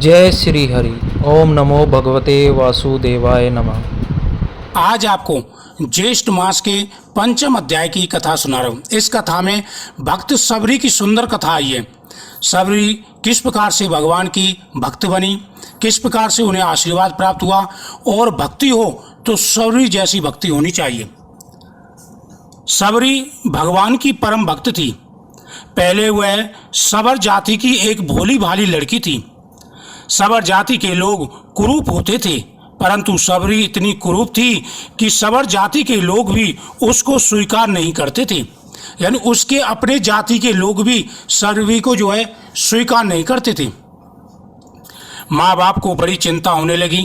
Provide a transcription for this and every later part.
जय श्री हरि। ओम नमो भगवते वासुदेवाय नमः। आज आपको ज्येष्ठ मास के पंचम अध्याय की कथा सुना रहा हूँ। इस कथा में भक्त सबरी की सुंदर कथा आई है। सबरी किस प्रकार से भगवान की भक्त बनी, किस प्रकार से उन्हें आशीर्वाद प्राप्त हुआ, और भक्ति हो तो सबरी जैसी भक्ति होनी चाहिए। सबरी भगवान की परम भक्त थी। पहले वह सबर जाति की एक भोली भाली लड़की थी। सबर जाति के लोग कुरूप होते थे, परंतु सबरी इतनी कुरूप थी कि सबर जाति के लोग भी उसको स्वीकार नहीं करते थे। यानी उसके अपने जाति के लोग भी सबरी को स्वीकार नहीं करते थे। माँ बाप को बड़ी चिंता होने लगी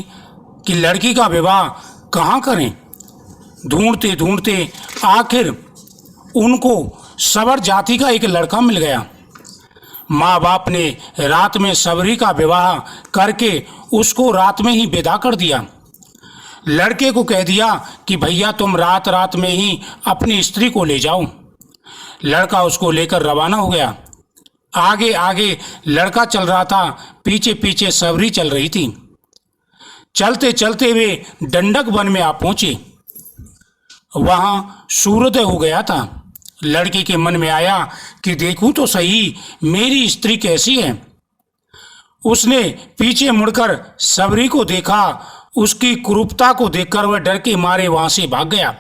कि लड़की का विवाह कहाँ करें। ढूंढते ढूंढते आखिर उनको सबर जाति का एक लड़का मिल गया। माँ बाप ने रात में सबरी का विवाह करके उसको रात में ही विदा कर दिया। लड़के को कह दिया कि भैया तुम रात रात में ही अपनी स्त्री को ले जाओ। लड़का उसको लेकर रवाना हो गया। आगे आगे लड़का चल रहा था, पीछे पीछे सबरी चल रही थी। चलते चलते वे डंडक वन में आ पहुंचे। वहां सूर्योदय हो गया था। लड़की के मन में आया कि देखूं तो सही मेरी स्त्री कैसी है। उसने पीछे मुड़कर सबरी को देखा। उसकी कुरूपता को देखकर वह डर के मारे वहां से भाग गया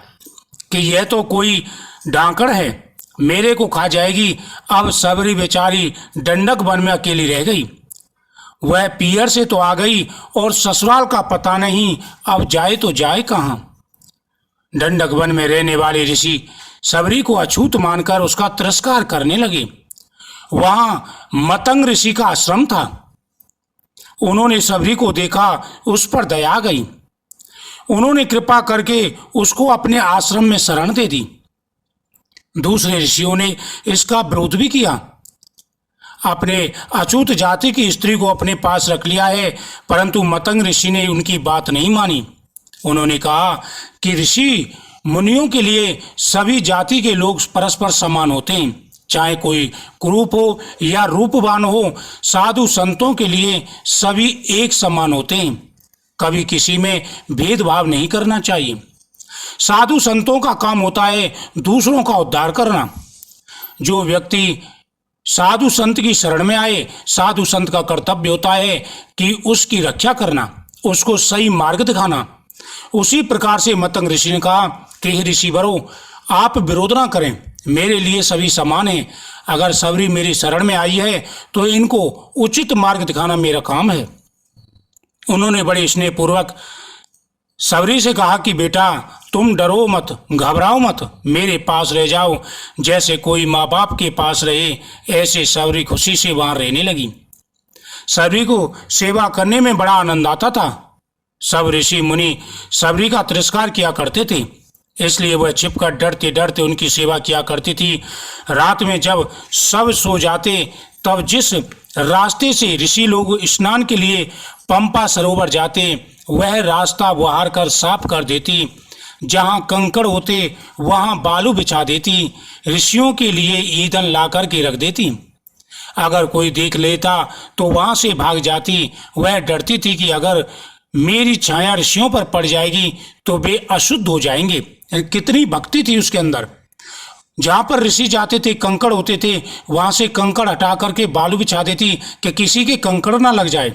कि यह तो कोई डांकड़ है, मेरे को खा जाएगी। अब सबरी बेचारी डंडक वन में अकेली रह गई। वह पियर से तो आ गई और ससुराल का पता नहीं, अब जाए तो जाए कहाँ। डंडक वन में रहने वाले ऋषि सबरी को अछूत मानकर उसका तिरस्कार करने लगे। वहां मतंग ऋषि का आश्रम था। उन्होंने सबरी को देखा, उस पर दया आ गई। उन्होंने कृपा करके उसको अपने आश्रम में शरण दे दी। दूसरे ऋषियों ने इसका विरोध भी किया। अपने अछूत जाति की स्त्री को अपने पास रख लिया है, परंतु मतंग ऋषि ने उनकी बात नहीं मानी। उन्होंने कहा कि ऋषि मुनियों के लिए सभी जाति के लोग परस्पर समान होते हैं, चाहे कोई कुरूप हो या रूपवान हो। साधु संतों के लिए सभी एक समान होते हैं, कभी किसी में भेदभाव नहीं करना चाहिए। साधु संतों का काम होता है दूसरों का उद्धार करना। जो व्यक्ति साधु संत की शरण में आए, साधु संत का कर्तव्य होता है कि उसकी रक्षा करना, उसको सही मार्ग दिखाना। उसी प्रकार से मतंग ऋषि ने कहा कि हे ऋषि वरों, आप विरोध ना करें, मेरे लिए सभी समान हैं। अगर सबरी मेरी शरण में आई है तो इनको उचित मार्ग दिखाना मेरा काम है। उन्होंने बड़े स्नेहपूर्वक सबरी से कहा कि बेटा तुम डरो मत, घबराओ मत, मेरे पास रह जाओ। जैसे कोई माँ बाप के पास रहे, ऐसे सबरी खुशी से वहां रहने लगी। सबरी को सेवा करने में बड़ा आनंद आता था। सब ऋषि मुनि सबरी का तिरस्कार किया करते थे, इसलिए वह छिपकर डरते डरते उनकी सेवा किया करती थी। रात में जब सब सो जाते तब जिस रास्ते से ऋषि लोग स्नान के लिए पंपा सरोवर जाते, वह रास्ता बहार कर साफ कर देती। जहाँ कंकड़ होते वहाँ बालू बिछा देती। ऋषियों के लिए ईंधन ला कर के रख देती। अगर कोई देख लेता तो वहाँ से भाग जाती। वह डरती थी कि अगर मेरी छाया ऋषियों पर पड़ जाएगी तो वे अशुद्ध हो जाएंगे। कितनी भक्ति थी उसके अंदर। जहां पर ऋषि जाते थे, कंकड़ होते थे, वहां से कंकड़ हटा करके बालू बिछा देती कि किसी के कंकड़ ना लग जाए।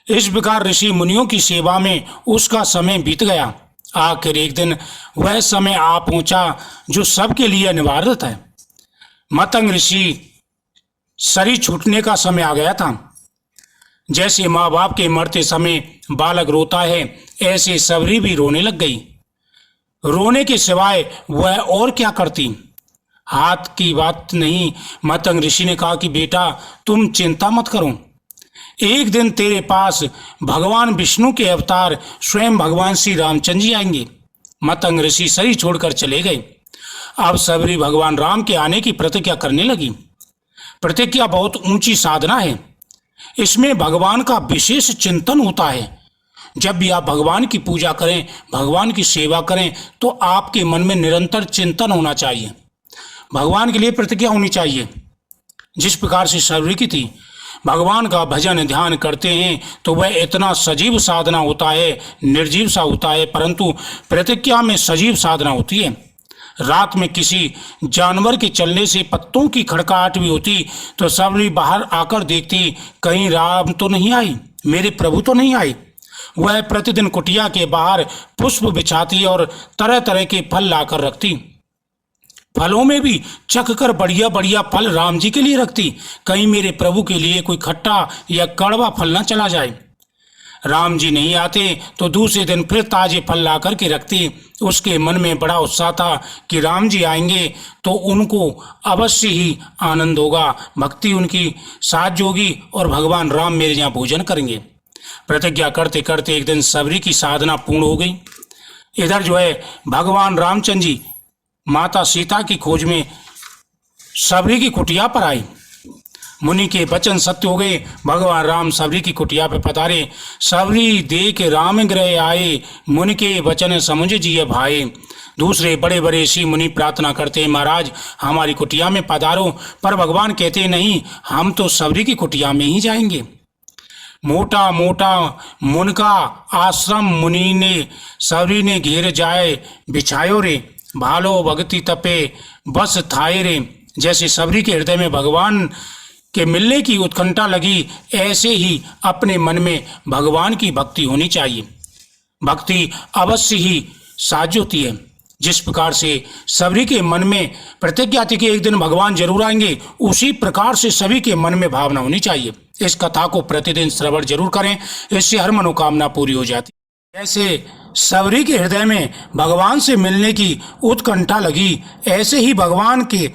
इस प्रकार ऋषि मुनियों की सेवा में उसका समय बीत गया। आखिर एक दिन वह समय आ पहुंचा जो सबके लिए अनिवार्य था। मतंग ऋषि शरीर छूटने का समय आ गया था। जैसे माँ बाप के मरते समय बालक रोता है, ऐसे सबरी भी रोने लग गई। रोने के सिवाय वह और क्या करती। हाथ की बात नहीं। मतंग ऋषि ने कहा कि बेटा तुम चिंता मत करो, एक दिन तेरे पास भगवान विष्णु के अवतार स्वयं भगवान श्री रामचंद्र जी आएंगे। मतंग ऋषि शरीर छोड़कर चले गए। अब सबरी भगवान राम के आने की प्रतिज्ञा करने लगी। प्रतिज्ञा बहुत ऊंची साधना है। इसमें भगवान का विशेष चिंतन होता है। जब भी आप भगवान की पूजा करें, भगवान की सेवा करें, तो आपके मन में निरंतर चिंतन होना चाहिए। भगवान के लिए प्रतिज्ञा होनी चाहिए। जिस प्रकार से सबरी की थी, भगवान का भजन ध्यान करते हैं तो वह इतना सजीव साधना होता है, निर्जीव सा होता है, परंतु प्रतिज्ञा में सजीव साधना होती है। रात में किसी जानवर के चलने से पत्तों की खड़काहट भी होती तो सबरी बाहर आकर देखती, कहीं राम तो नहीं आई, मेरे प्रभु तो नहीं आए। वह प्रतिदिन कुटिया के बाहर पुष्प बिछाती और तरह तरह के फल लाकर रखती। फलों में भी चख कर बढ़िया बढ़िया फल राम जी के लिए रखती, कहीं मेरे प्रभु के लिए कोई खट्टा या कड़वा फल न चला जाए। राम जी नहीं आते तो दूसरे दिन फिर ताजे फल ला कर के रखती। उसके मन में बड़ा उत्साह था कि राम जी आएंगे तो उनको अवश्य ही आनंद होगा, भक्ति उनकी साथ होगी और भगवान राम मेरे यहाँ भोजन करेंगे। प्रतिज्ञा करते करते एक दिन सबरी की साधना पूर्ण हो गई। इधर जो है भगवान रामचंद्र जी माता सीता की खोज में सबरी की कुटिया पर आए। मुनि के वचन सत्य हो गए। भगवान राम सबरी की कुटिया पर पधारे। सबरी देख राम गृह आए, मुनि के वचन समझ जिय भाए। दूसरे बड़े बड़े ऋषि मुनि प्रार्थना करते हैं, महाराज हमारी कुटिया में पधारो, पर भगवान कहते नहीं, हम तो सबरी की कुटिया में ही जाएंगे। मोटा मोटा मुन का आश्रम मुनि ने सबरी ने घेर जाए बिछायो रे, भालो भगति तपे बस थाए रे। जैसे सबरी के हृदय में भगवान के मिलने की उत्कंठा लगी, ऐसे ही अपने मन में भगवान की भक्ति होनी चाहिए। भक्ति अवश्य ही साझ होती है। जिस प्रकार से सबरी के मन में प्रतिज्ञा थी कि एक दिन भगवान जरूर आएंगे, उसी प्रकार से सभी के मन में भावना होनी चाहिए। इस कथा को प्रतिदिन श्रवण जरूर करें, इससे हर मनोकामना पूरी हो जाती। ऐसे सबरी के हृदय में भगवान से मिलने की उत्कंठा लगी, ऐसे ही भगवान के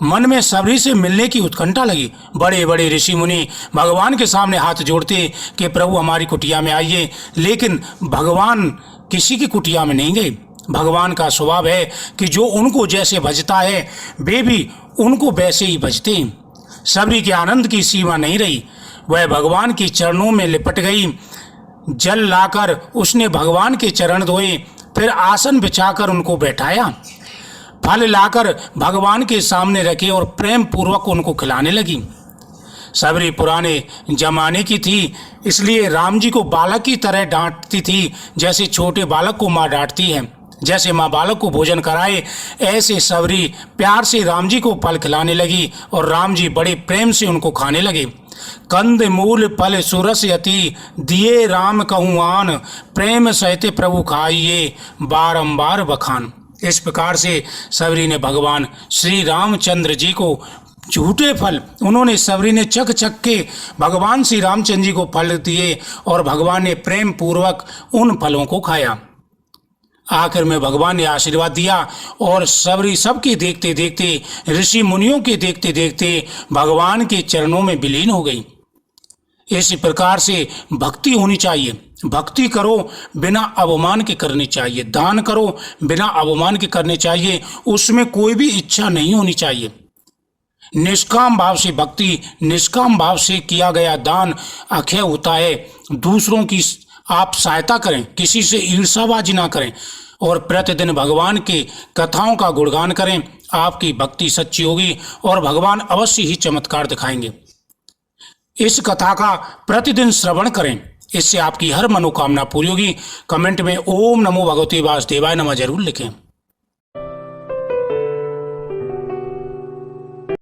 मन में सबरी से मिलने की उत्कंठा लगी। बड़े बड़े ऋषि मुनि भगवान के सामने हाथ जोड़ते कि प्रभु हमारी कुटिया में आइए, लेकिन भगवान किसी की कुटिया में नहीं गए। भगवान का स्वभाव है कि जो उनको जैसे भजता है वे भी उनको वैसे ही भजते हैं। सबरी के आनंद की सीमा नहीं रही, वह भगवान के चरणों में लिपट गई। जल लाकर उसने भगवान के चरण धोए, फिर आसन बिछाकर उनको बैठाया, फल लाकर भगवान के सामने रखे और प्रेम पूर्वक उनको खिलाने लगी। सबरी पुराने जमाने की थी, इसलिए राम जी को बालक की तरह डांटती थी, जैसे छोटे बालक को माँ डांटती है। जैसे माँ बालक को भोजन कराए, ऐसे सबरी प्यार से राम जी को फल खिलाने लगी और राम जी बड़े प्रेम से उनको खाने लगे। कंद मूल फल सुरस यति, दिए राम कहूँ आन, प्रेम सहते प्रभु खाइए बारंबार बखान। इस प्रकार से सबरी ने भगवान श्री रामचंद्र जी को झूठे फल, उन्होंने सबरी ने चख चख के भगवान श्री रामचंद्र जी को फल दिए और भगवान ने प्रेम पूर्वक उन फलों को खाया। आखिर में भगवान ने आशीर्वाद दिया और सबरी सबके देखते देखते, ऋषि मुनियों के देखते देखते भगवान के चरणों में विलीन हो गई। इसी प्रकार से भक्ति होनी चाहिए। भक्ति करो बिना अवमान के करनी चाहिए, दान करो बिना अवमान के करने चाहिए, उसमें कोई भी इच्छा नहीं होनी चाहिए। निष्काम भाव से भक्ति, निष्काम भाव से किया गया दान अक्षय होता है। दूसरों की आप सहायता करें, किसी से ईर्ष्याबाजी ना करें और प्रतिदिन भगवान के कथाओं का गुणगान करें। आपकी भक्ति सच्ची होगी और भगवान अवश्य ही चमत्कार दिखाएंगे। इस कथा का प्रतिदिन श्रवण करें, इससे आपकी हर मनोकामना पूरी होगी। कमेंट में ओम नमो भगवते वासुदेवाय नमः जरूर लिखें।